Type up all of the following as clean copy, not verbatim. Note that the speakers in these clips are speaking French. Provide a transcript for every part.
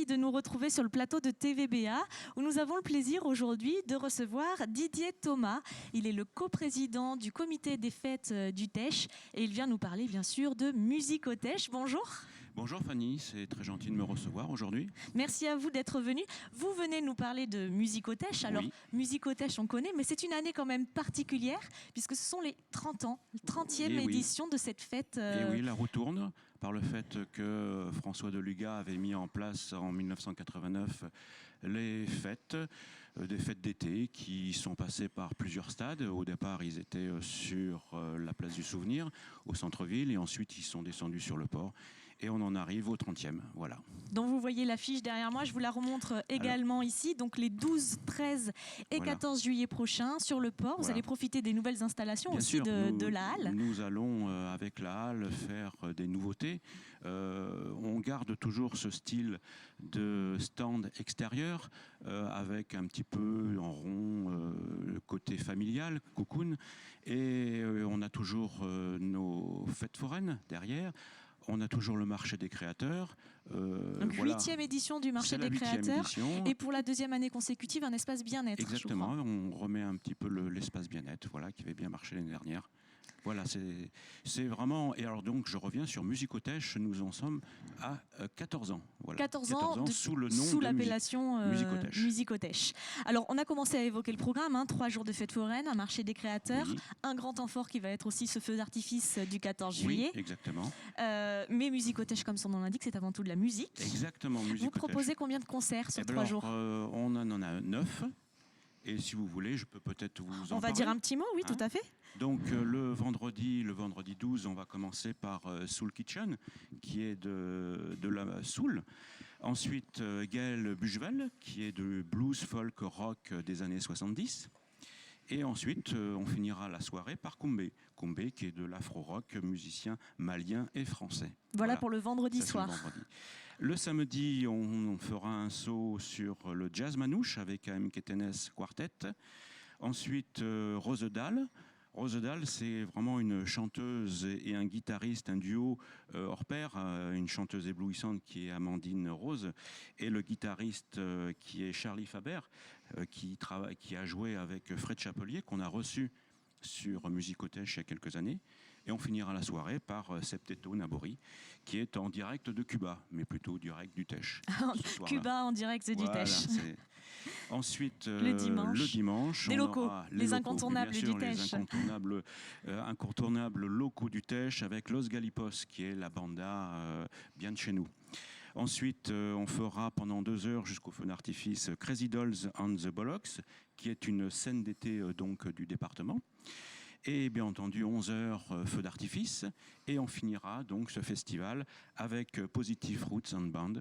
Merci de nous retrouver sur le plateau de TVBA où nous avons le plaisir aujourd'hui de recevoir Didier Thomas. Il est le coprésident du comité des fêtes du Teche et il vient nous parler bien sûr de musique au Teche. Bonjour. Bonjour Fanny, c'est très gentil de me recevoir aujourd'hui. Merci à vous d'être venu. Vous venez nous parler de musique au Teche. Alors, Oui. musique au Teche, on connaît, mais c'est une année quand même particulière puisque ce sont les 30 ans, la 30e édition de cette fête. Et oui, la roue tourne par le fait que François Deluga avait mis en place en 1989 les fêtes, des fêtes d'été qui sont passées par plusieurs stades. Au départ, ils étaient sur la place du Souvenir, au centre-ville, et ensuite ils sont descendus sur le port. Et on en arrive au 30e, voilà. Donc vous voyez l'affiche derrière moi, je vous la remontre également ici. Donc les 12, 13 et 14 juillet prochains sur le port. Vous allez profiter des nouvelles installations Bien aussi sûr, de la halle. Nous allons, avec la halle, faire des nouveautés. On garde toujours ce style de stand extérieur, avec un petit peu en rond le côté familial, cocoon. Et on a toujours nos fêtes foraines derrière. On a toujours le marché des créateurs. Donc, voilà. 8e édition du marché des créateurs. Et pour la 2e année consécutive, un espace bien-être. Exactement, on remet un petit peu l'espace bien-être, voilà, qui avait bien marché l'année dernière. Voilà, c'est vraiment... Et alors donc, je reviens sur Musique au Teche, nous en sommes à 14 ans. Voilà. 14 ans sous le nom sous l'appellation Musique au Teche. Alors, on a commencé à évoquer le programme, 3 jours de fête foraine, un marché des créateurs, oui. Un grand temps fort qui va être aussi ce feu d'artifice du 14 juillet. Oui, exactement. Mais Musique au Teche, comme son nom l'indique, c'est avant tout de la musique. Exactement, Musique Vous au Teche. proposez combien de concerts sur 3 jours On en a 9. Et si vous voulez, je peux peut-être vous en parler. On va dire un petit mot, oui, tout à fait. Donc le vendredi 12, on va commencer par Soul Kitchen, qui est de la soul. Ensuite, Gaël Bucheval, qui est de blues, folk, rock des années 70. Et ensuite, on finira la soirée par Koumbé. Koumbé, qui est de l'afro-rock, musicien malien et français. Voilà pour le vendredi soir. Le samedi, on fera un saut sur le jazz manouche avec AM Ketenes Quartet. Ensuite, Rose Dahl. Rose Dahl, c'est vraiment une chanteuse et un guitariste, un duo hors pair, une chanteuse éblouissante qui est Amandine Rose, et le guitariste qui est Charlie Faber, qui a joué avec Fred Chapelier, qu'on a reçu sur Musique au Teche il y a quelques années. Et on finira la soirée par Septeto Nabori, qui est en direct de Cuba, mais plutôt direct du Teche. Cuba en direct du Teche. Ensuite, le dimanche les locaux, les incontournables du Teche. Les incontournables locaux du Teche avec Los Galipos, qui est la banda bien de chez nous. Ensuite, on fera pendant 2 heures jusqu'au feu d'artifice Crazy Dolls on the Bollocks, qui est une scène d'été donc du département. Et bien entendu 11 heures feu d'artifice, et on finira donc ce festival avec Positive Roots and Band,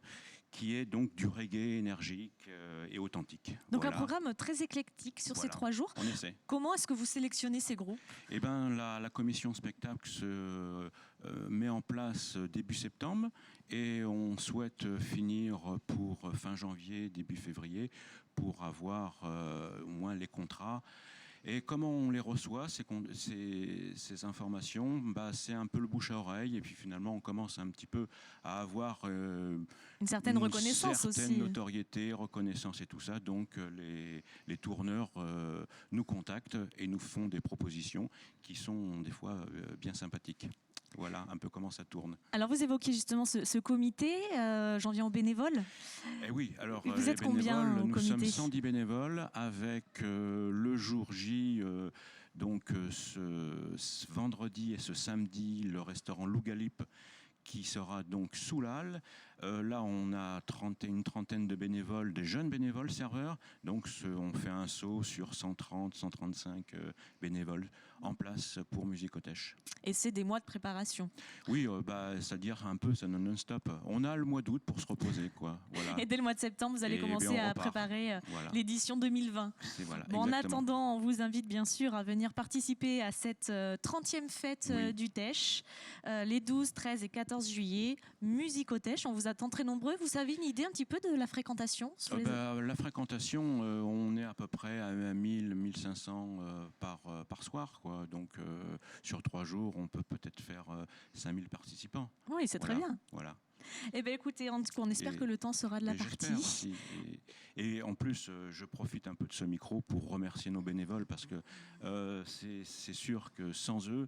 qui est donc du reggae énergique et authentique. Donc un programme très éclectique sur ces 3 jours. On essaie. Comment est-ce que vous sélectionnez ces groupes ? Eh ben, la commission spectacle se met en place début septembre, et on souhaite finir pour fin janvier, début février, pour avoir au moins les contrats. Et comment on les reçoit, ces informations, c'est un peu le bouche à oreille, et puis finalement on commence un petit peu à avoir une certaine reconnaissance aussi. Une certaine notoriété, reconnaissance et tout ça. Donc les tourneurs nous contactent et nous font des propositions qui sont des fois bien sympathiques. Voilà un peu comment ça tourne. Alors vous évoquiez justement ce comité, j'en viens aux bénévoles. Eh oui, alors vous êtes combien au comité ? Nous sommes 110 bénévoles avec le jour J, donc ce vendredi et ce samedi, le restaurant Lougalip qui sera donc sous la halle. Là, on a une trentaine de bénévoles, des jeunes bénévoles serveurs. Donc, on fait un saut sur 130, 135 bénévoles en place pour Musique au Teche. Et c'est des mois de préparation. Oui, c'est-à-dire un peu, ça non-stop. On a le mois d'août pour se reposer, quoi. Voilà. Et dès le mois de septembre, vous allez commencer à préparer l'édition 2020. En attendant, on vous invite bien sûr à venir participer à cette 30e fête du Teche, les 12, 13 et 14 juillet. Musique au Teche, on vous attend très nombreux. Vous avez une idée un petit peu de la fréquentation sur La fréquentation, on est à peu près à 1000, 1500 par soir, quoi. quoi. Donc, sur 3 jours, on peut peut-être faire 5000 participants. Oui, c'est très bien. Voilà. Eh bien, écoutez, en tout cas, on espère que le temps sera de la partie. Aussi. Et en plus, je profite un peu de ce micro pour remercier nos bénévoles parce que c'est sûr que sans eux,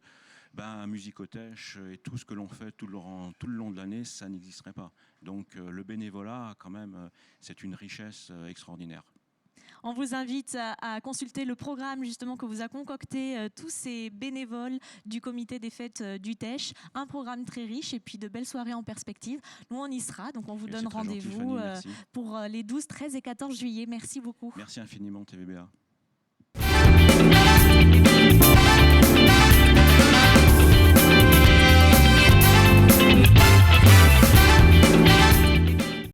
Musicotech et tout ce que l'on fait tout le long de l'année, ça n'existerait pas. Donc, le bénévolat, quand même, c'est une richesse extraordinaire. On vous invite à consulter le programme justement que vous a concocté tous ces bénévoles du comité des fêtes du TESH. Un programme très riche et puis de belles soirées en perspective. Nous, on y sera, donc on vous donne rendez-vous pour les 12, 13 et 14 juillet. Merci beaucoup. Merci infiniment, TVBA.